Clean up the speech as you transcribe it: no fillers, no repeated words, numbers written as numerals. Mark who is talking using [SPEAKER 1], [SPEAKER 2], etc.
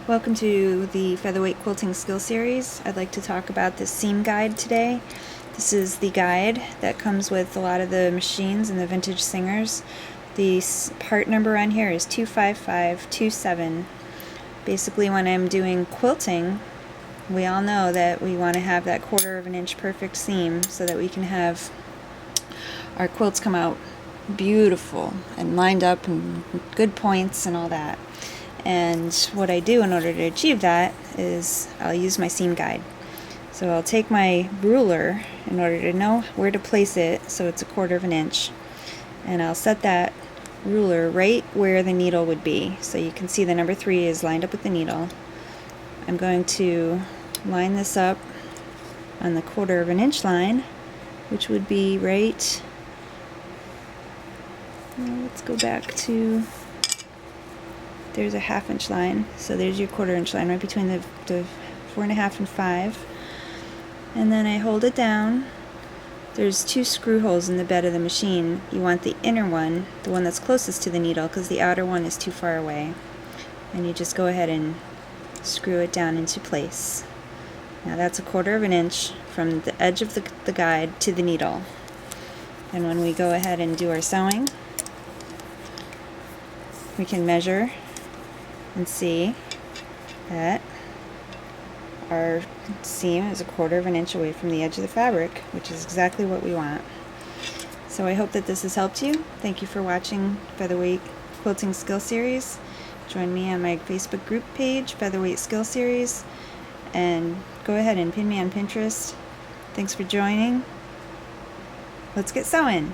[SPEAKER 1] Welcome to the Featherweight Quilting Skill Series. I'd like to talk about the seam guide today. This is the guide that comes with a lot of the machines and the vintage singers. The part number on here is 25527. Basically, when I'm doing quilting, we all know that we want to have that 1/4 of an inch perfect seam so that we can have our quilts come out beautiful and lined up and good points and all that. And what I do in order to achieve that is I'll use my seam guide. So I'll take my ruler in order to know where to place it so it's a 1/4 of an inch, and I'll set that ruler right where the needle would be. So you can see the number 3 is lined up with the needle. I'm going to line this up on the 1/4 of an inch line, which would be right, let's go back to, there's a 1/2 inch line, so there's your 1/4 inch line right between the 4.5 and 5, and then I hold it down. There's 2 screw holes in the bed of the machine. You want the inner one, the one that's closest to the needle, because the outer one is too far away, and you just go ahead and screw it down into place. Now that's a 1/4 of an inch from the edge of the guide to the needle. And when we go ahead and do our sewing, we can measure and see that our seam is a 1/4 of an inch away from the edge of the fabric, which is exactly what we want. So I hope that this has helped you. Thank you for watching Featherweight Quilting Skill Series. Join me on my Facebook group page, Featherweight Skill Series, and go ahead and pin me on Pinterest. Thanks for joining. Let's get sewing.